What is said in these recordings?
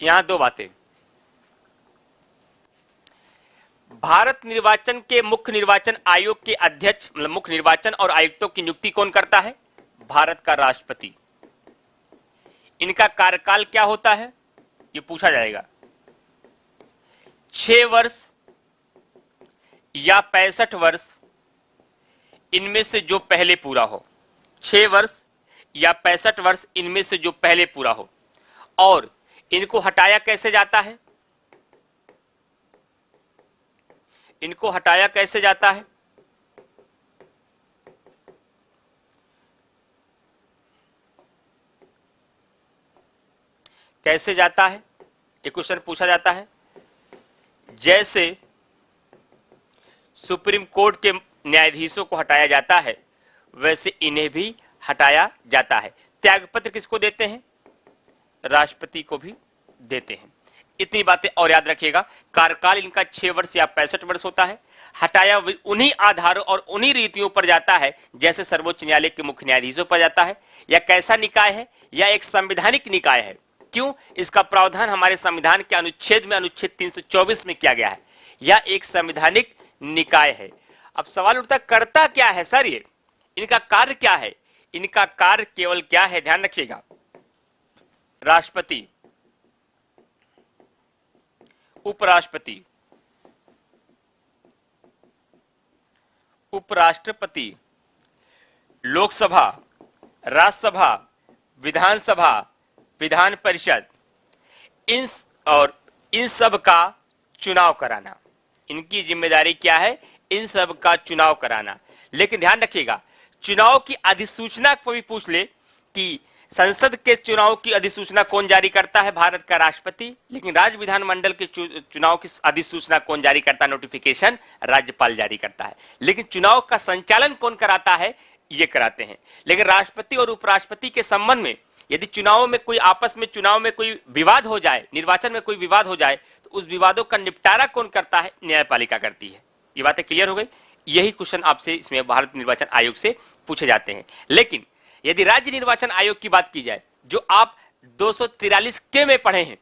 यहां दो बातें। भारत निर्वाचन के मुख्य निर्वाचन आयोग के अध्यक्ष मतलब मुख्य निर्वाचन और आयुक्तों की नियुक्ति कौन करता है? भारत का राष्ट्रपति। इनका कार्यकाल क्या होता है? ये पूछा जाएगा। 6 वर्ष या 65 वर्ष, इनमें से जो पहले पूरा हो। 6 वर्ष या 65 वर्ष, इनमें से जो पहले पूरा हो। और इनको हटाया कैसे जाता है? इनको हटाया कैसे जाता है? कैसे जाता है? ये क्वेश्चन पूछा जाता है। जैसे सुप्रीम कोर्ट के न्यायाधीशों को हटाया जाता है, वैसे इन्हें भी हटाया जाता है। त्यागपत्र किसको देते हैं? राष्ट्रपति को भी देते हैं। इतनी बातें और याद रखिएगा। कार्यकाल इनका 6 वर्ष या 65 वर्ष होता है। हटाया उन्हीं आधारों और उन्हीं रीतियों पर जाता है जैसे सर्वोच्च न्यायालय के मुख्य न्यायाधीशों पर जाता है। यह कैसा निकाय है? यह एक संवैधानिक निकाय है। क्यों? इसका प्रावधान हमारे संविधान के अनुच्छेद में, अनुच्छेद 324 में किया गया है। यह एक संवैधानिक निकाय है। अब सवाल उठता है, करता क्या है सर ये? इनका कार्य क्या है? इनका कार्य केवल क्या है? ध्यान रखिएगा। राष्ट्रपति, उपराष्ट्रपति, उपराष्ट्रपति, लोकसभा, राज्यसभा, विधानसभा, विधान परिषद, इन सब का चुनाव कराना। इनकी जिम्मेदारी क्या है? इन सब का चुनाव कराना। लेकिन ध्यान रखिएगा, चुनाव की अधिसूचना को भी पूछ ले कि संसद के चुनाव की अधिसूचना कौन जारी करता है? भारत का राष्ट्रपति। लेकिन राज्य विधानमंडल के चुनाव की अधिसूचना कौन जारी करता है? नोटिफिकेशन राज्यपाल जारी करता है। लेकिन चुनाव का संचालन कौन कराता है? ये कराते हैं। लेकिन राष्ट्रपति और उपराष्ट्रपति के संबंध में यदि चुनाव में कोई आपस में चुनाव में कोई विवाद हो जाए, निर्वाचन में कोई विवाद हो जाए, तो उस विवादों का निपटारा कौन करता है? न्यायपालिका करती है। ये बातें क्लियर हो गई। यही क्वेश्चन आपसे इसमें भारत निर्वाचन आयोग से पूछे जाते हैं। लेकिन यदि राज्य निर्वाचन आयोग की बात की जाए, जो आप 243 के में पढ़े हैं,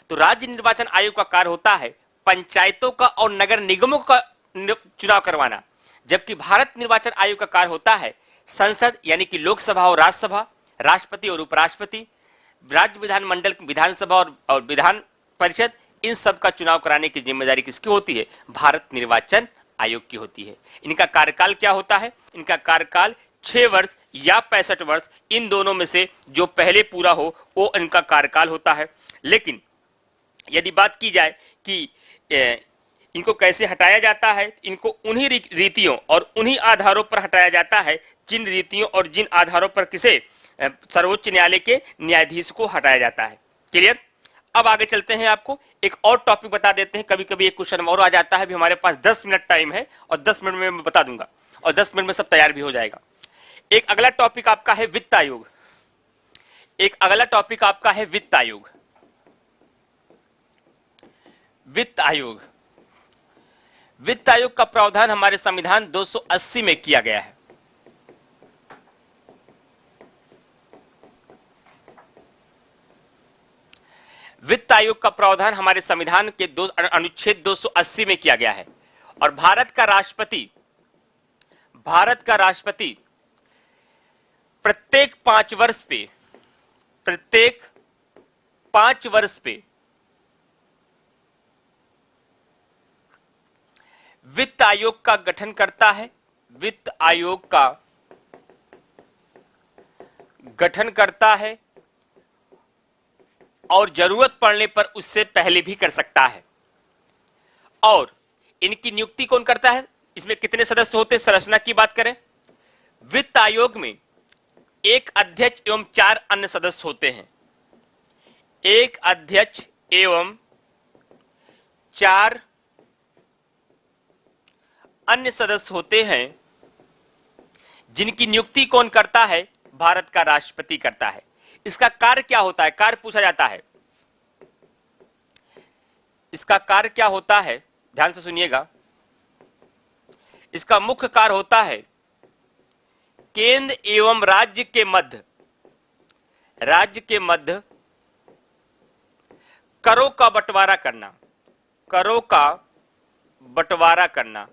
तो राज्य निर्वाचन आयोग का कार्य होता है पंचायतों का और नगर निगमों का चुनाव करवाना। जबकि भारत निर्वाचन आयोग का कार्य होता है संसद यानी कि लोकसभा और राज्यसभा, राष्ट्रपति और उपराष्ट्रपति, राज्य विधानमंडल, विधानसभा और विधान परिषद, इन सब का चुनाव कराने की जिम्मेदारी किसकी होती है? भारत निर्वाचन आयोग की होती है। इनका कार्यकाल क्या होता है? इनका कार्यकाल 6 वर्ष या 65 वर्ष, इन दोनों में से जो पहले पूरा हो वो इनका कार्यकाल होता है। लेकिन यदि बात की जाए कि इनको कैसे हटाया जाता है, इनको उन्हीं रीतियों और उन्हीं आधारों पर हटाया जाता है जिन रीतियों और जिन आधारों पर किसे सर्वोच्च न्यायालय के न्यायाधीश को हटाया जाता है। क्लियर? अब आगे चलते हैं। आपको एक और टॉपिक बता देते हैं। कभी कभी एक क्वेश्चन और आ जाता है। अभी हमारे पास 10 मिनट टाइम है और 10 मिनट में मैं बता दूंगा और 10 मिनट में सब तैयार भी हो जाएगा। एक अगला टॉपिक आपका है वित्त आयोग। एक अगला टॉपिक आपका है वित्त आयोग। वित्त आयोग, वित्त आयोग का प्रावधान हमारे संविधान 280 में किया गया है। वित्त आयोग का प्रावधान हमारे संविधान के अनुच्छेद 280 में किया गया है। और भारत का राष्ट्रपति प्रत्येक 5 वर्ष पे वित्त आयोग का गठन करता है। वित्त आयोग का गठन करता है और जरूरत पड़ने पर उससे पहले भी कर सकता है। और इनकी नियुक्ति कौन करता है? इसमें कितने सदस्य होते हैं? संरचना की बात करें, वित्त आयोग में एक अध्यक्ष एवं 4 अन्य सदस्य होते हैं। एक अध्यक्ष एवं 4 अन्य सदस्य होते हैं जिनकी नियुक्ति कौन करता है? भारत का राष्ट्रपति करता है। इसका कार्य क्या होता है? कार्य पूछा जाता है। इसका कार्य क्या होता है? ध्यान से सुनिएगा। इसका मुख्य कार्य होता है केंद्र एवं राज्य के मध्य करों का बंटवारा करना, करों का बंटवारा करना,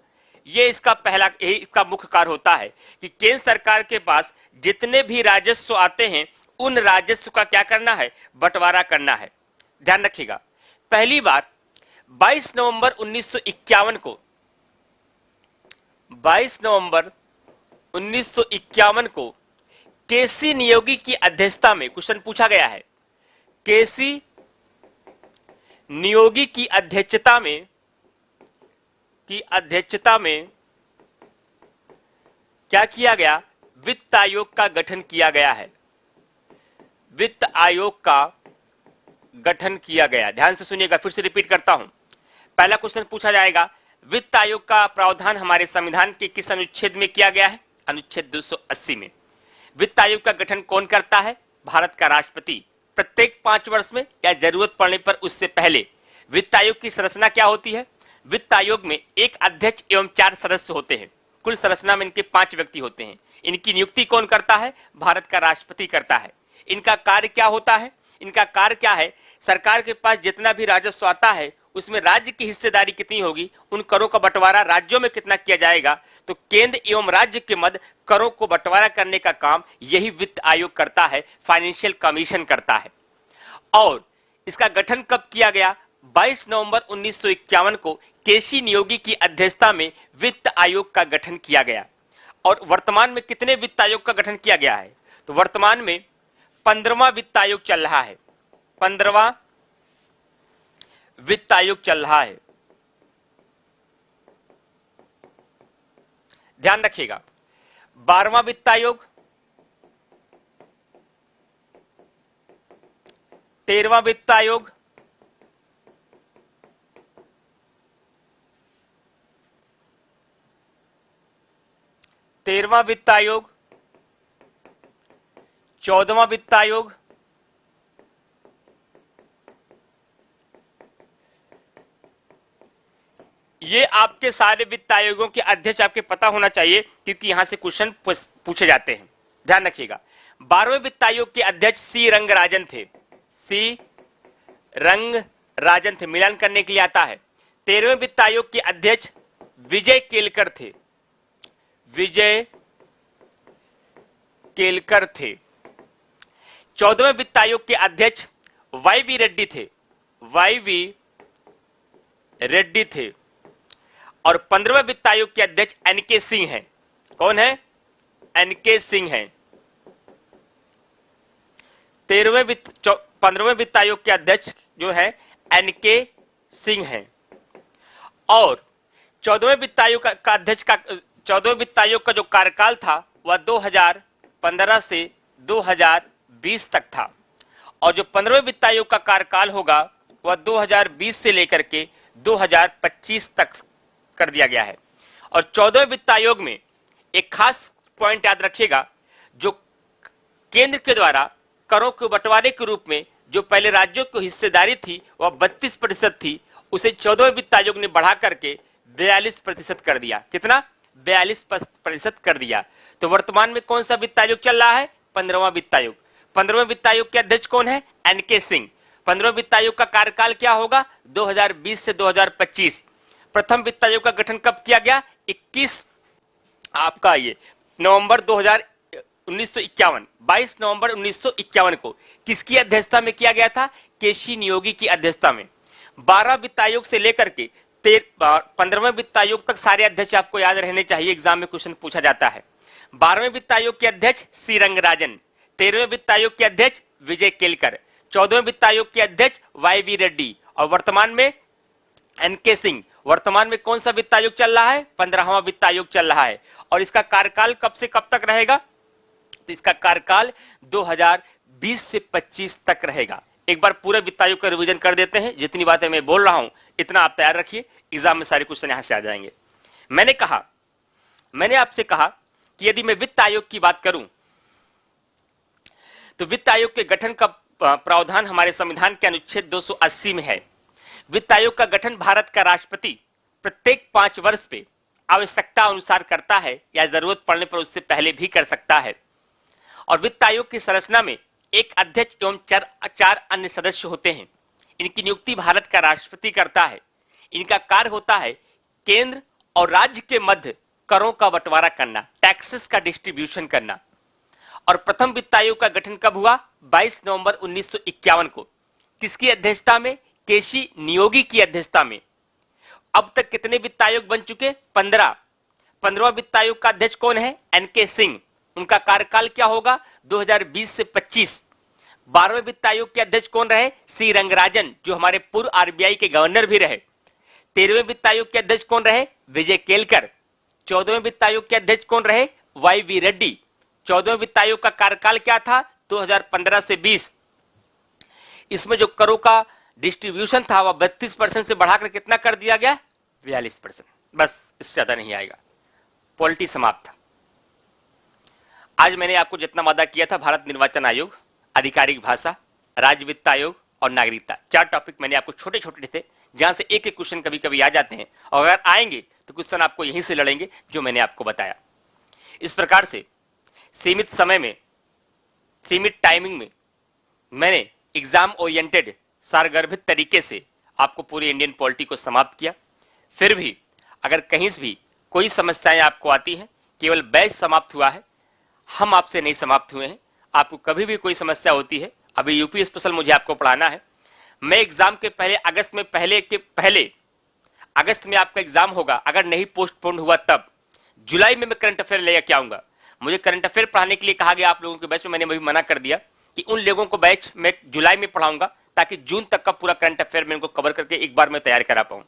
ये इसका पहला, यही इसका मुख्य कार्य होता है कि केंद्र सरकार के पास जितने भी राजस्व आते हैं उन राजस्व का क्या करना है, बंटवारा करना है। ध्यान रखिएगा, पहली बार 22 नवंबर 1951 को, 22 नवंबर 1951 को केसी नियोगी की अध्यक्षता में क्वेश्चन पूछा गया है। केसी नियोगी की अध्यक्षता में क्या किया गया, वित्त आयोग का गठन किया गया है, वित्त आयोग का गठन किया गया। ध्यान से सुनिएगा, फिर से रिपीट करता हूं। पहला क्वेश्चन पूछा जाएगा, वित्त आयोग का प्रावधान हमारे संविधान के किस अनुच्छेद में किया गया है, अनुच्छेद 280 में। वित्त आयोग का गठन कौन करता है, भारत का राष्ट्रपति, प्रत्येक 5 वर्ष में या जरूरत पड़ने पर उससे पहले। वित्त आयोग की संरचना क्या होती है, वित्त आयोग में एक अध्यक्ष एवं 4 सदस्य होते हैं। कुल संरचना में इनके 5 व्यक्ति होते हैं। इनकी नियुक्ति कौन करता है, भारत का राष्ट्रपति करता है। इनका कार्य क्या होता है, इनका कार्य क्या है, सरकार के पास जितना भी राजस्व आता है उसमें राज्य की हिस्सेदारी कितनी होगी, उन करों का बंटवारा राज्यों में कितना किया जाएगा, तो केंद्र एवं राज्य के मध्य करों को बंटवारा करने का काम यही वित्त आयोग करता है, फाइनेंशियल कमीशन करता है। और इसका गठन कब किया गया, 22 नवंबर 1951 को केसी नियोगी की अध्यक्षता में वित्त आयोग का गठन किया गया। और वर्तमान में कितने वित्त आयोग का गठन किया गया है, तो वर्तमान में 15वां वित्त आयोग चल रहा है, 15वां वित्त आयोग चल रहा है। ध्यान रखिएगा, 12वां वित्त आयोग, 13वां वित्त आयोग, 13वां वित्त आयोग, 14वां वित्त आयोग, ये आपके सारे वित्त आयोगों के अध्यक्ष आपके पता होना चाहिए, क्योंकि यहां से क्वेश्चन पूछे जाते हैं। ध्यान रखिएगा, 12वें वित्त आयोग के अध्यक्ष सी रंगराजन थे, सी रंगराजन थे, मिलान करने के लिए आता है। 13वें वित्त आयोग के अध्यक्ष विजय केलकर थे, विजय केलकर थे। 14वें वित्त आयोग के अध्यक्ष वाई वी रेड्डी थे, वाई वी रेड्डी थे। और 15वें वित्त आयोग के अध्यक्ष एनके सिंह हैं। कौन है, एनके सिंह हैं। 15वें वित्त आयोग के अध्यक्ष जो है एनके सिंह हैं। और 14वें वित्त आयोग का अध्यक्ष का 14वें वित्त आयोग का जो कार्यकाल था वह 2015 से 2020 तक था। और जो 15वें वित्त आयोग का कार्यकाल होगा वह 2020 से लेकर के 2025 तक कर दिया गया है। और 14वें वित्त आयोग में एक खास पॉइंट याद रखिएगा, जो केंद्र के द्वारा करों के बंटवारे के रूप में जो पहले राज्यों को हिस्सेदारी थी वह 32% थी, उसे 14वें वित्त आयोग ने बढ़ा करके 42% कर दिया। कितना, 42% कर दिया। तो वर्तमान में कौन सा वित्त आयोग चल रहा है, 15वां वित्त आयोग। 15वें वित्त आयोग के अध्यक्ष कौन है, एनके सिंह। 15वें वित्त आयोग का कार्यकाल क्या होगा, 2020 से 2025। प्रथम वित्त आयोग का गठन कब किया गया, 21 आपका ये नवंबर 1951, 22 नवंबर 1951 को किसकी अध्यक्षता में किया गया था, केसी नियोगी की अध्यक्षता में। 12 वित्त आयोग से लेकर के 15वें वित्त आयोग तक सारे अध्यक्ष आपको याद रहने चाहिए, एग्जाम में क्वेश्चन पूछा जाता है। 12वें वित्त आयोग के अध्यक्ष सी रंगराजन, 13वें वित्त आयोग के अध्यक्ष विजय केलकर, 14वें वित्त आयोग के अध्यक्ष वाई वी रेड्डी और वर्तमान में एनके सिंह। वर्तमान में कौन सा वित्त आयोग चल रहा है, 15वां वित्त आयोग चल रहा है। और इसका कार्यकाल कब से कब तक रहेगा, तो इसका कार्यकाल 2020 से 25 तक रहेगा। एक बार पूरे वित्त आयोग का रिवीजन कर देते हैं, जितनी बातें मैं बोल रहा हूं इतना आप तैयार रखिए, एग्जाम में सारे क्वेश्चन यहां से आ जाएंगे। मैंने आपसे कहा कि यदि मैं वित्त आयोग की बात करूं तो वित्त आयोग के गठन का प्रावधान हमारे संविधान के अनुच्छेद 280 में है। वित्त आयोग का गठन भारत का राष्ट्रपति प्रत्येक 5 वर्ष पे आवश्यकता अनुसार करता है या जरूरत पड़ने पर उससे पहले भी कर सकता है। और वित्त आयोग की संरचना में एक अध्यक्ष एवं 4 अन्य सदस्य होते हैं। इनकी नियुक्ति भारत का राष्ट्रपति करता है। इनका कार्य होता है केंद्र और राज्य के मध्य करों का बंटवारा करना, टैक्सेस का डिस्ट्रीब्यूशन करना। और प्रथम वित्त आयोग का गठन कब हुआ? 22 नवंबर 1951 को। किसकी अध्यक्षता में? केसी नियोगी की अध्यक्षता में। अब तक कितने वित्त आयोग बन चुके? 15। 15वां वित्त आयोग का अध्यक्ष कौन है? एनके सिंह। उनका कार्यकाल क्या होगा? 2020 से 25। 12वें वित्त आयोग के अध्यक्ष कौन रहे? सी रंगराजन, जो हमारे पूर्व आरबीआई के गवर्नर भी रहे। 13वें वित्त आयोग के अध्यक्ष कौन रहे? विजय केलकर। 14वें वित्त आयोग के अध्यक्ष कौन रहे? Why we Reddy. 14वें वित्त आयोग का कार्यकाल क्या था? 2015 से 20। इसमें जो करों का डिस्ट्रीब्यूशन था वह 32% से बढ़ाकर कितना कर दिया गया? 42%। बस, इससे ज्यादा नहीं आएगा। पॉलिटी समाप्त था। आज मैंने आपको जितना वादा किया था, भारत निर्वाचन आयोग, आधिकारिक भाषा, राज्य वित्त आयोग और नागरिकता, 4 टॉपिक मैंने आपको छोटे छोटे थे, जहां से एक एक क्वेश्चन कभी कभी आ जाते हैं, और अगर आएंगे तो क्वेश्चन आपको यहीं से लड़ेंगे जो मैंने आपको बताया। इस प्रकार से सीमित समय में, सीमित टाइमिंग में मैंने एग्जाम ओरिएंटेड सारगर्भित तरीके से आपको पूरी इंडियन पॉलिटी को समाप्त किया। फिर भी अगर कहीं से भी कोई समस्याएं आपको आती हैं, केवल बैच समाप्त हुआ है, हम आपसे नहीं समाप्त हुए हैं। आपको कभी भी कोई समस्या होती है, अभी यूपी स्पेशल मुझे आपको पढ़ाना है, मैं एग्जाम के पहले अगस्त में अगस्त में आपका एग्जाम होगा, अगर नहीं पोस्टपोन हुआ तब जुलाई में मैं करंट अफेयर लेकर के आऊंगा। मुझे करंट अफेयर पढ़ाने के लिए कहा गया आप लोगों के बैच में, मैंने भी मना कर दिया कि उन लोगों को बैच में जुलाई में पढ़ाऊंगा ताकि जून तक का पूरा करंट अफेयर में उनको कवर करके एक बार में तैयार करा पाऊं।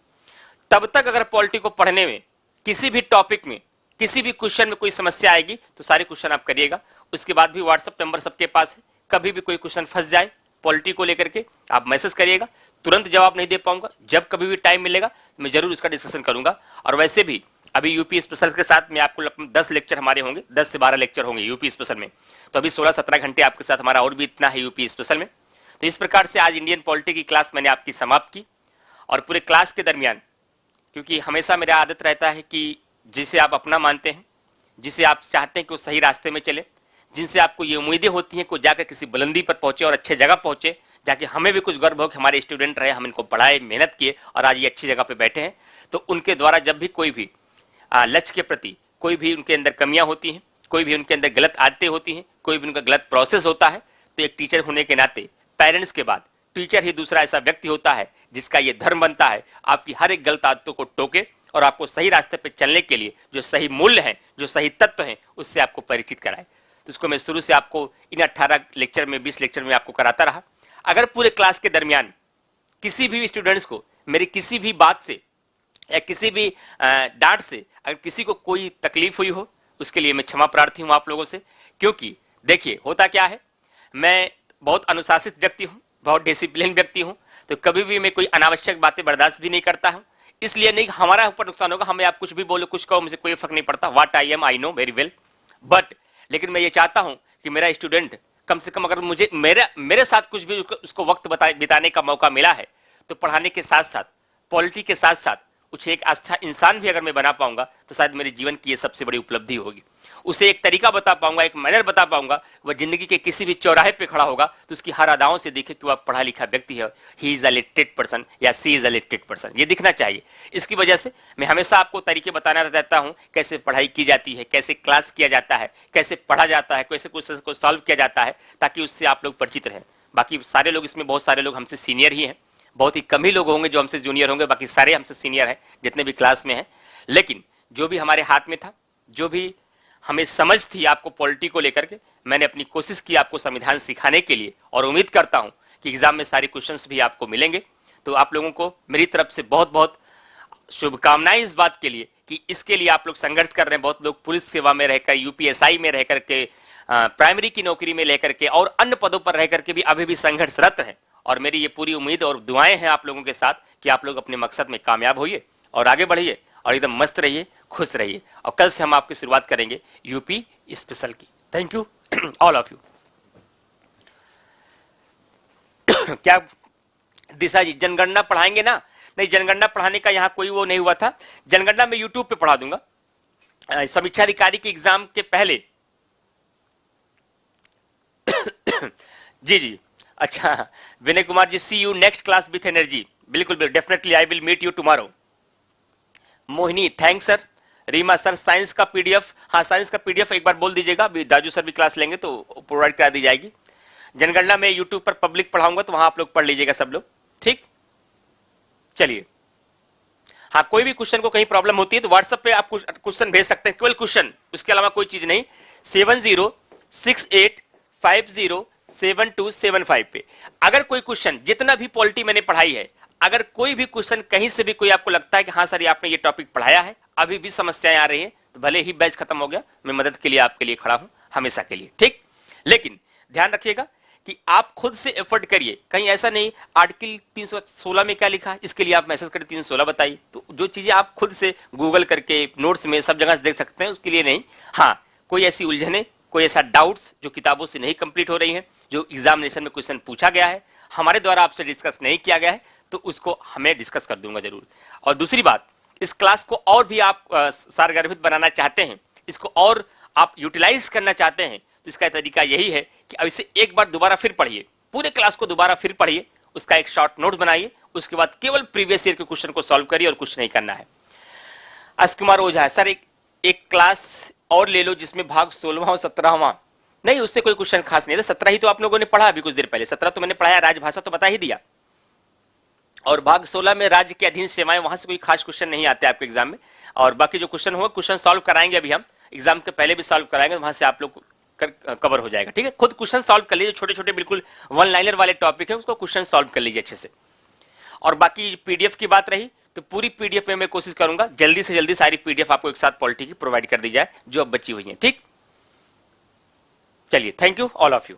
तब तक अगर पॉलिटी को पढ़ने में किसी भी टॉपिक में, किसी भी क्वेश्चन में कोई समस्या आएगी तो सारे क्वेश्चन आप करिएगा। उसके बाद भी व्हाट्सएप नंबर सबके पास है, कभी भी कोई क्वेश्चन फंस जाए पॉलिटी को लेकर के आप मैसेज करिएगा। तुरंत जवाब नहीं दे पाऊंगा, जब कभी भी टाइम मिलेगा मैं जरूर इसका डिस्कशन करूंगा। और वैसे भी अभी यूपी स्पेशल के साथ में आपको 10 लेक्चर हमारे होंगे, 10 से 12 लेक्चर होंगे यूपी स्पेशल में। तो अभी 16-17 घंटे आपके साथ हमारा और भी इतना है यूपी स्पेशल में। तो इस प्रकार से आज इंडियन पॉलिटी की क्लास मैंने आपकी समाप्त की। और पूरे क्लास के दरमियान, क्योंकि हमेशा मेरा आदत रहता है कि जिसे आप अपना मानते हैं, जिसे आप चाहते हैं कि वो सही रास्ते में चले, जिनसे आपको ये उम्मीदें होती हैं कि वो जाकर किसी बुलंदी पर पहुंचे और अच्छे जगह पहुंचे, जाके हमें भी कुछ गर्व हो कि हमारे स्टूडेंट रहे, हम इनको पढ़ाए, मेहनत किए और आज ये अच्छी जगह पे बैठे हैं। तो उनके द्वारा जब भी कोई भी लक्ष्य के प्रति कोई भी उनके अंदर कमियां होती हैं, कोई भी उनके अंदर गलत आदतें होती हैं, कोई भी उनका गलत प्रोसेस होता है, तो एक टीचर होने के नाते पेरेंट्स के बाद टीचर ही दूसरा ऐसा व्यक्ति होता है जिसका ये धर्म बनता है आपकी हर एक गलत आदतों को टोके और आपको सही रास्ते पर चलने के लिए जो सही मूल्य हैं, जो सही तत्व हैं, उससे आपको परिचित कराए। तो इसको मैं शुरू से आपको इन 18 लेक्चर में, 20 लेक्चर में आपको कराता रहा। अगर पूरे क्लास के दरमियान किसी भी स्टूडेंट्स को मेरी किसी भी बात से या किसी भी डांट से अगर किसी को कोई तकलीफ हुई हो, उसके लिए मैं क्षमा प्रार्थी हूं आप लोगों से। क्योंकि देखिए होता क्या है, मैं बहुत अनुशासित व्यक्ति हूं, बहुत डिसिप्लिन व्यक्ति हूं, तो कभी भी मैं कोई अनावश्यक बातें बर्दाश्त भी नहीं करता हूं। इसलिए नहीं हमारा ऊपर नुकसान होगा, हमें आप कुछ भी बोलो, कुछ कहो, मुझे कोई फर्क नहीं पड़ता। What I am I know very well, but लेकिन मैं ये चाहता हूं कि मेरा स्टूडेंट कम से कम अगर मुझे मेरे साथ कुछ भी उसको वक्त बिताने का मौका मिला है, तो पढ़ाने के साथ साथ, पॉलिटी के साथ साथ उसे एक अच्छा इंसान भी अगर मैं बना पाऊंगा तो शायद मेरे जीवन की ये सबसे बड़ी उपलब्धि होगी। उसे एक तरीका बता पाऊंगा, एक मैनर बता पाऊंगा, वह जिंदगी के किसी भी चौराहे पे खड़ा होगा तो उसकी हर अदाओं से दिखे कि वह पढ़ा लिखा व्यक्ति है, he is a literate person या सी इज अ लिटरेट पर्सन, ये दिखना चाहिए। इसकी वजह से मैं हमेशा आपको तरीके बताना रहता हूं, कैसे पढ़ाई की जाती है, कैसे क्लास किया जाता है, कैसे पढ़ा जाता है, कैसे क्वेश्चन को सॉल्व किया जाता है, ताकि उससे आप लोग परिचित रहें। बाकी सारे लोग इसमें, बहुत सारे लोग हमसे सीनियर ही हैं, बहुत ही कम ही लोग होंगे जो हमसे जूनियर होंगे, बाकी सारे हमसे सीनियर हैं जितने भी क्लास में हैं। लेकिन जो भी हमारे हाथ में था, जो भी हमें समझ थी आपको पॉलिटी को लेकर के, मैंने अपनी कोशिश की आपको संविधान सिखाने के लिए, और उम्मीद करता हूं कि एग्जाम में सारे क्वेश्चंस भी आपको मिलेंगे। तो आप लोगों को मेरी तरफ से बहुत बहुत शुभकामनाएं इस बात के लिए कि इसके लिए आप लोग संघर्ष कर रहे हैं। बहुत लोग पुलिस सेवा में रहकर, यूपीएसआई में रहकर के, प्राइमरी की नौकरी में लेकर के और अन्य पदों पर रहकर के भी अभी भी संघर्षरत हैं। और मेरी ये पूरी उम्मीद और दुआएं हैं आप लोगों के साथ कि आप लोग अपने मकसद में कामयाब होइए और आगे बढ़िए और एकदम मस्त रहिए, खुश रहिए। और कल से हम आपकी शुरुआत करेंगे यूपी स्पेशल की। Thank you all of you. क्या दिशा जी जनगणना पढ़ाएंगे ना? नहीं, जनगणना पढ़ाने का यहाँ कोई वो नहीं हुआ था। जनगणना मैं यूट्यूब पे पढ़ा दूंगा समीक्षा अधिकारी के एग्जाम के पहले। जी जी, अच्छा, Vinay Kumar ji, see you next class with energy. बिल्कुल बिल्कुल, definitely I will meet you tomorrow. Mohini, thanks sir. Reema sir, science का पीडीएफ, हाँ साइंस का पीडीएफ एक बार बोल दीजिएगा, दाजू सर भी क्लास लेंगे तो प्रोवाइड करा दी जाएगी। जनगणना में यूट्यूब पर पब्लिक पढ़ाऊंगा तो वहां आप लोग पढ़ लीजिएगा सब लोग, ठीक। चलिए, हाँ कोई भी क्वेश्चन को कहीं प्रॉब्लम होती है तो व्हाट्सएप पे आप क्वेश्चन भेज सकते हैं, केवल क्वेश्चन, उसके अलावा कोई चीज नहीं। 7068507275 पे अगर कोई क्वेश्चन, जितना भी पॉलिटी मैंने पढ़ाई है, अगर कोई भी क्वेश्चन कहीं से भी कोई आपको लगता है कि हाँ सर ये आपने ये टॉपिक पढ़ाया है, अभी भी समस्याएं आ रही है, तो भले ही बैच खत्म हो गया, मैं मदद के लिए आपके लिए खड़ा हूं हमेशा के लिए, ठीक। लेकिन ध्यान रखिएगा कि आप खुद से एफर्ट करिए, कहीं ऐसा नहीं आर्टिकल 316 में क्या लिखा है इसके लिए आप मैसेज करें 316 बताइए, तो जो चीजें आप खुद से गूगल करके नोट्स में सब जगह से देख सकते हैं उसके लिए नहीं। हाँ, कोई ऐसी उलझने, कोई ऐसा डाउट्स जो किताबों से नहीं कंप्लीट हो रही है, जो एग्जामिनेशन में क्वेश्चन पूछा गया है, हमारे द्वारा आपसे डिस्कस नहीं किया गया है, तो उसको हमें डिस्कस कर दूंगा जरूर। और दूसरी बात, इस क्लास को और भी आप सारगर्भित बनाना चाहते हैं, इसको और आप यूटिलाइज करना चाहते हैं, तो इसका तरीका यही है कि अब इसे एक बार दोबारा फिर पढ़िए, पूरे क्लास को दोबारा फिर पढ़िए, उसका एक शॉर्ट नोट बनाइए, उसके बाद केवल प्रीवियस ईयर के क्वेश्चन को सॉल्व करिए और कुछ नहीं करना है। अश कुमार ओझा, सर एक क्लास और ले लो जिसमें भाग 16वां और 17वां, नहीं उससे कोई क्वेश्चन खास नहीं है, 17 ही तो आप लोगों ने पढ़ा अभी कुछ देर पहले, 17 तो मैंने पढ़ाया, राजभाषा तो बता ही दिया, और भाग 16 में राज्य के अधीन सेवाएं, वहां से कोई खास क्वेश्चन नहीं आते आपके एग्जाम में, और बाकी जो क्वेश्चन हो क्वेश्चन सॉल्व कराएंगे, अभी हम एग्जाम के पहले भी सॉल्व कराएंगे, वहां से आप लोग कवर हो जाएगा, ठीक है। खुद क्वेश्चन सॉल्व कर लीजिए, छोटे छोटे बिल्कुल वन लाइनर वाले टॉपिक है, उसको क्वेश्चन सॉल्व कर लीजिए अच्छे से। और बाकी पीडीएफ की बात रही तो पूरी पीडीएफ में मैं कोशिश करूंगा जल्दी से जल्दी सारी पीडीएफ आपको एक साथ पॉलिटी की प्रोवाइड कर दी जाए जो अब बची हुई है, ठीक। चलिए, thank you all of you.